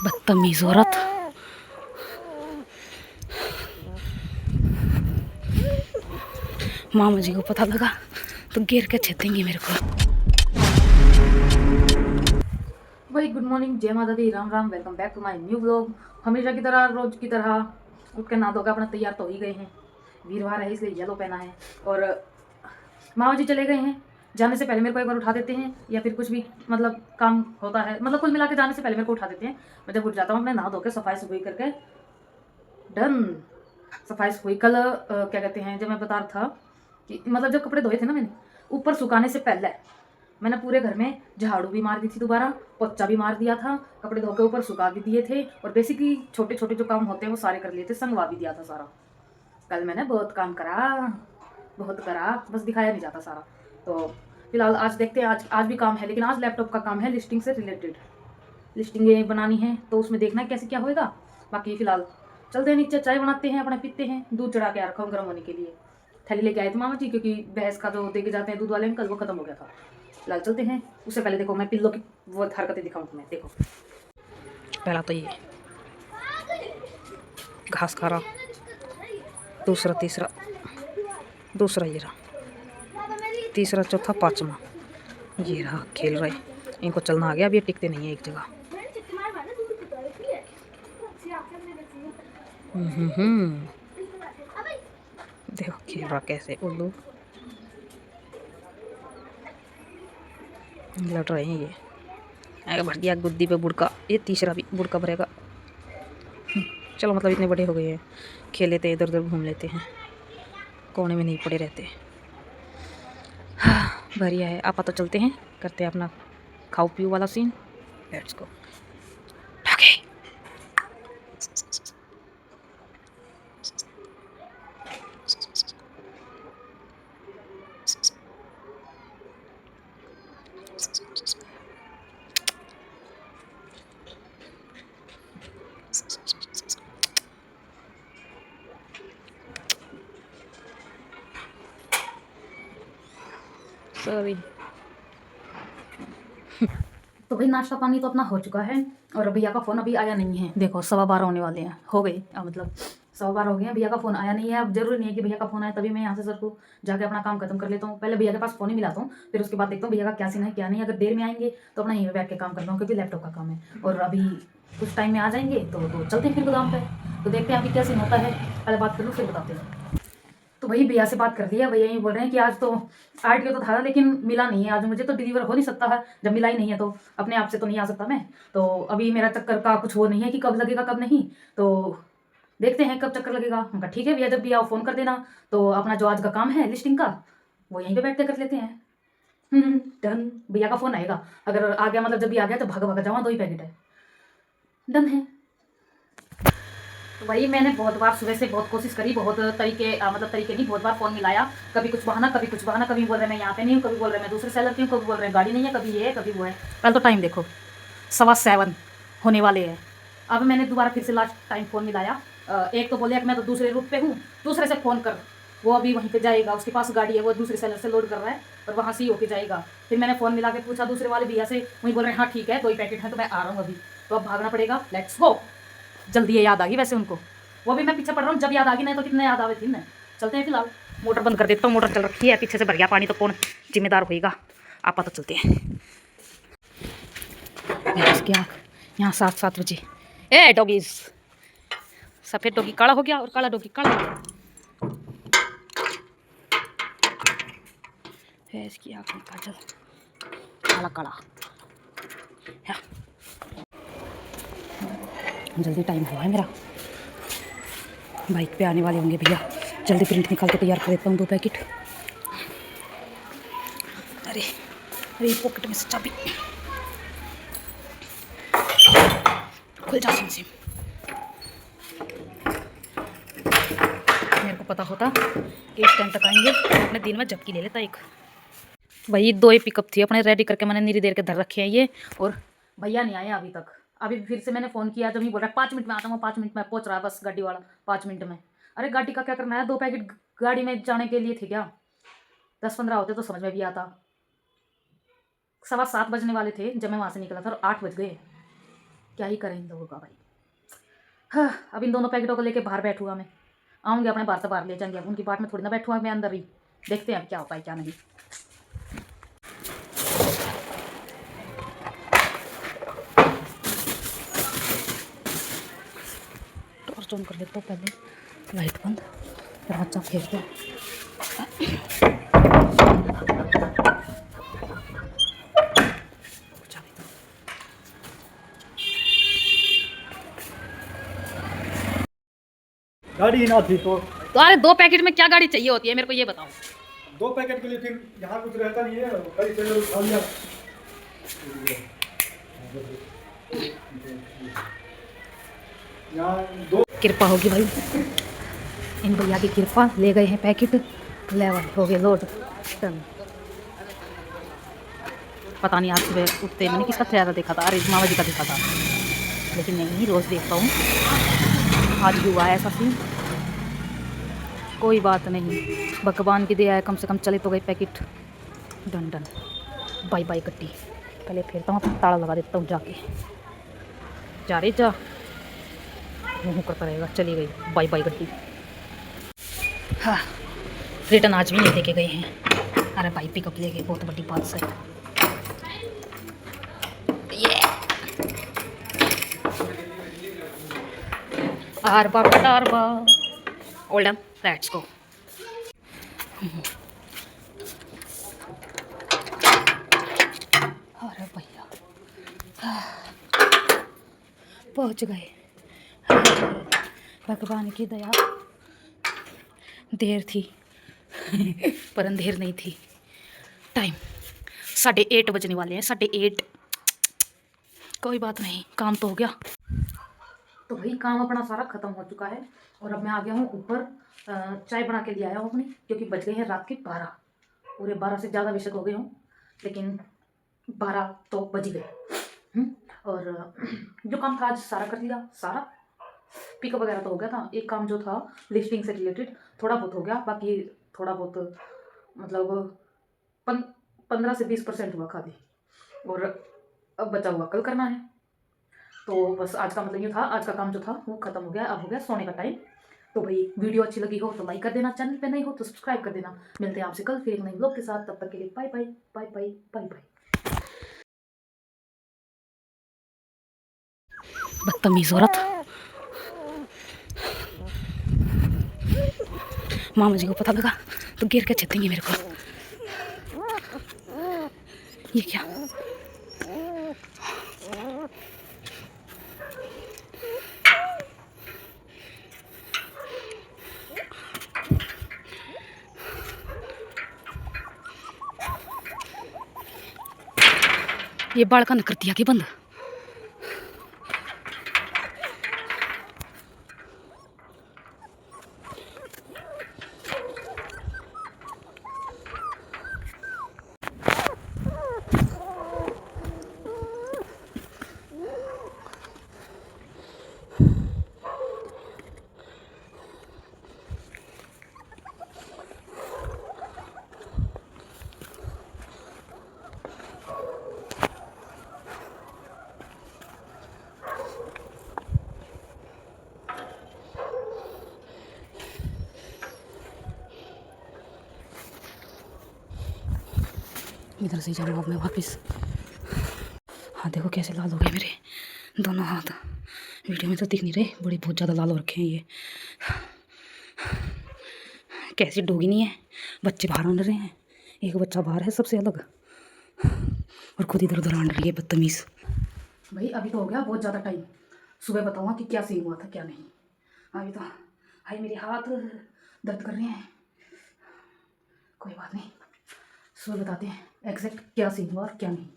बदतमीज औरत। मामा जी को पता लगा तो गिर के छेदेंगे मेरे को। भाई गुड मॉर्निंग, जय माता दी, Ram Ram. Welcome back to my new vlog. हमेशा की तरह, रोज की तरह उठ के नहा धोकर अपना तैयार तो हो ही गए हैं। वीरवार है इसलिए येलो पहना है। और मामा जी चले गए हैं। जाने से पहले मेरे को एक बार उठा देते हैं, या फिर कुछ भी मतलब काम होता है, मतलब कुल मिला के जाने से पहले मेरे को उठा देते हैं। मैं जब उठ जाता हूँ अपने नहा धोकर सफाई सफाई करके डन। सफाई सफाई कल क्या कहते हैं, जब मैं बता रहा था कि मतलब जब कपड़े धोए थे ना मैंने, ऊपर सुखाने से पहले मैंने पूरे घर में झाड़ू भी मार दी थी, दोबारा पोछा भी मार दिया था, कपड़े धो के ऊपर सुखा भी दिए थे, और बेसिकली छोटे छोटे जो काम होते हैं वो सारे कर लिए थे, संगवा भी दिया था सारा। कल मैंने बहुत काम करा, बहुत करा, बस दिखाया नहीं जाता सारा। तो फिलहाल आज देखते हैं, आज आज भी काम है, लेकिन आज लैपटॉप का काम है, लिस्टिंग से रिलेटेड। लिस्टिंग बनानी है तो उसमें देखना है कैसे क्या होएगा। बाकी फिलहाल चलते हैं नीचे, चाय बनाते हैं, अपना पीते हैं। दूध चढ़ा के रखा हूँ गर्म होने के लिए। थैली लेके आए थे मामा जी, क्योंकि भैंस का जो दे के जाते हैं दूध वाले अंकल, वो खत्म हो गया था। फिलहाल चलते हैं। उससे पहले देखो मैं पिल्लो की वो हरकतें दिखाऊं तुम्हें, देखो। पहला तो ये घास खा रहा, दूसरा तीसरा, दूसरा ये रहा, तीसरा चौथा पांचवा ये रहा, खेल रहे। इनको चलना आ गया, अब ये टिकते नहीं है एक जगह। हम्म, देखो खेल रहा कैसे उल्लू लड़ रहे हैं ये। आगे भर दिया गुद्दी पे बुड़का, ये तीसरा भी बुड़का भरेगा। चलो मतलब इतने बड़े हो गए हैं, खेल लेते इधर उधर घूम लेते हैं, कोने में नहीं पड़े रहते। हाँ बढ़िया है। आपा तो चलते हैं, करते हैं अपना खाओ पियो वाला सीन। Let's go. सॉरी। तो भाई नाश्ता पानी तो अपना हो चुका है, और भैया का फ़ोन अभी आया नहीं है। देखो 12:15 होने वाले हैं, हो गए मतलब 12:15 हो गए हैं, भैया का फ़ोन आया नहीं है। अब जरूरी नहीं है कि भैया का फ़ोन आए तभी मैं यहाँ से सर को जाके अपना काम खत्म कर लेता हूँ। पहले भैया के पास फ़ोन ही मिलाता हूँ, फिर उसके बाद देखता हूँ भैया का क्या सीन है क्या नहीं। अगर देर में आएंगे तो अपना यहीं पे बैठ के काम करता हूँ, क्योंकि लैपटॉप का काम है। और अभी कुछ टाइम में आ जाएंगे तो चलते हैं फिर गोदाम पे। तो देखते हैं अभी क्या सीन होता है, पहले बात कर लूँ फिर बताते हैं। तो वही भैया से बात कर लिया, भैया ये बोल रहे हैं कि आज तो आरटीओ तो था लेकिन मिला नहीं है आज, मुझे तो डिलीवर हो नहीं सकता है जब मिला ही नहीं है, तो अपने आप से तो नहीं आ सकता मैं। तो अभी मेरा चक्कर का कुछ वो नहीं है कि कब लगेगा कब नहीं। तो देखते हैं कब चक्कर लगेगा। उनका ठीक है भैया, जब भी आओ फ़ोन कर देना। तो अपना जो आज का काम है लिस्टिंग का, वो यहीं पे बैठ के कर लेते हैं। डन। भैया का फ़ोन आएगा, अगर आ गया मतलब जब भी आ गया तो भागा भागा जावा, 2 ही पैकेट है। डन है। तो वही मैंने बहुत बार सुबह से बहुत कोशिश करी, बहुत तरीके मतलब तरीके नहीं, बहुत बार फ़ोन मिलाया। कभी कुछ बहाना, कभी कुछ बहाना, कभी बोल रहे मैं यहाँ पे नहीं हूँ, कभी बोल रहे मैं दूसरे सेलर की हूँ, कभी बोल रहे गाड़ी नहीं है, कभी ये है कभी वो है। कल तो टाइम देखो 7:15 होने वाले हैं। अब मैंने दोबारा फिर से लास्ट टाइम फ़ोन मिलाया। एक तो बोले कि मैं तो दूसरे रूट पे हूँ, दूसरे से फ़ोन कर, वो अभी वहीं पे जाएगा, उसके पास गाड़ी है, वो दूसरे सेलर से लोड कर रहा है और वहाँ से ही होके जाएगा। फिर मैंने फ़ोन मिला के पूछा दूसरे वाले भैया से, वही बोल रहे हैं हाँ ठीक है 2 ही पैकेट हैं तो मैं आ रहा हूँ अभी। तो अब भागना पड़ेगा, लेट्स गो। जल्दी ये याद आ गई वैसे उनको, वो भी मैं पीछे पड़ रहा हूँ, जब याद आ गई नहीं तो कितने याद आवे थी ना। चलते हैं फिलहाल। मोटर बंद कर देता हूँ, मोटर चल रखी है, पीछे से भर गया पानी तो कौन जिम्मेदार होएगा। आपा तो चलते हैं। इसकी आँख यहाँ 7-7 बजे। ए डॉगीज, सफ़ेद डॉगी काला हो गया और काला डॉगी काला हो गया है। इसकी आँख में काजल, काला काला। हाँ। जल्दी टाइम हुआ है मेरा, बाइक पे आने वाले होंगे भैया, जल्दी प्रिंट निकाल के तैयार कर देता हूँ 2 पैकेट। अरे अरे पॉकेट में से चाबी खुल जा सिम सिम। मेरे को पता होता कि इस टाइम तक आएंगे तो अपने दिन में झपकी ले लेता एक। वही 2 ही पिकअप थी अपने रेडी करके, मैंने नीरी देर के धर रखे हैं ये, और भैया नहीं आए अभी तक। अभी फिर से मैंने फ़ोन किया, जब ही बोल रहा है 5 मिनट में आता हूँ, 5 मिनट में पहुँच रहा है बस गाड़ी वाला, 5 मिनट में। अरे गाड़ी का क्या करना है, 2 पैकेट गाड़ी में जाने के लिए थे क्या, 10-15 होते तो समझ में भी आता। 7:15 बजने वाले थे जब मैं वहाँ से निकला था और 8 बज गए। क्या ही करें इन लोगों का भाई। हाँ, अब इन दोनों पैकेटों को लेके बाहर बैठूंगा मैं, आऊँगी अपने बाहर से बाहर ले जाएंगे। अब उनकी बाट में थोड़ी ना बैठूंगा मैं, अंदर ही देखते हैं अब क्या होता है क्या नहीं। टॉर्च ऑन कर लेता हूँ पहले, लाइट बंद, दरवाजा फेर दो। गाड़ी ना थी तो अरे 2 पैकेट में क्या गाड़ी चाहिए होती है मेरे को ये बताओ। 2 पैकेट के लिए फिर यहाँ कुछ रहता नहीं है, कई टेलर उठा लिया। यहाँ 2 कृपा होगी भाई, इन भैया की कृपा, ले गए हैं पैकेट, लेवल हो गए लोड डन। पता नहीं आज सुबह उठते मैंने किसका चेहरा देखा था, अरे मामा जी का देखा था, लेकिन नहीं रोज़ देखता हूँ, आज भी हुआ है ऐसा सीन। कोई बात नहीं, भगवान की दया है, कम से कम चले तो गए packet. Done done, bye bye गड्डी, पहले फेरता हूँ, अपना ताला लगा देता हूँ जाके। जा रे जा, मुँह करता रहेगा, चली गई, बाय बाय गड्डी। हाँ, रिटर्न आज भी नहीं लेके गए हैं। अरे भाई पिकअप ले गए, बहुत बड़ी बात से। ये आरबा पटारबा, ऑल डन, लेट्स गो। अरे भैया पहुंच गए, भगवान की दया, देर थी पर अंधेर नहीं थी। टाइम 8:30 बजने वाले हैं, 8:30। कोई बात नहीं, काम तो हो गया। तो भाई काम अपना सारा ख़त्म हो चुका है और अब मैं आ गया हूँ ऊपर, चाय बना के लिए आया हूँ अपनी, क्योंकि बज गए हैं रात के 12, पूरे 12 से ज़्यादा बेशक हो गए हूँ, लेकिन 12 तो बज गए। और जो काम था आज सारा कर दिया, सारा पिकअप वगैरह तो हो गया था। एक काम जो था लिफ्टिंग से रिलेटेड थोड़ा बहुत हो गया, बाकी थोड़ा बहुत मतलब 15 से 20% हुआ खाली, और अब बचा हुआ कल करना है। तो बस आज का मतलब ये था, आज का काम जो था वो खत्म हो गया। अब हो गया सोने का टाइम। तो भाई वीडियो अच्छी लगी हो तो लाइक कर देना, चैनल पे नहीं हो तो सब्सक्राइब कर देना। मिलते हैं आपसे कल फिर एक नए ब्लॉग के साथ, तब तक के लिए bye bye bye bye bye bye. बदतमीज औरत, मामा जी को पता लगा तो गिर के छेदेंगे मेरे को। ये क्या, ये बाल का कर दिया कि बंद। इधर से जाऊँगा अब मैं वापस। हाँ देखो कैसे लाल हो गए मेरे दोनों हाथ, वीडियो में तो दिख नहीं रहे, बड़े बहुत ज़्यादा लाल हो रखे हैं ये। कैसी डोगी नहीं है, बच्चे बाहर आंड रहे हैं, एक बच्चा बाहर है सबसे अलग, और खुद इधर उधर आंड रही है बदतमीज़। भाई अभी तो हो गया बहुत ज़्यादा टाइम, सुबह बताऊँगा कि क्या सीन हुआ था क्या नहीं। अभी तो भाई मेरे हाथ दर्द कर रहे हैं, कोई बात नहीं, सुबह बताते हैं एग्जैक्ट क्या सीन हुआ और क्या नहीं।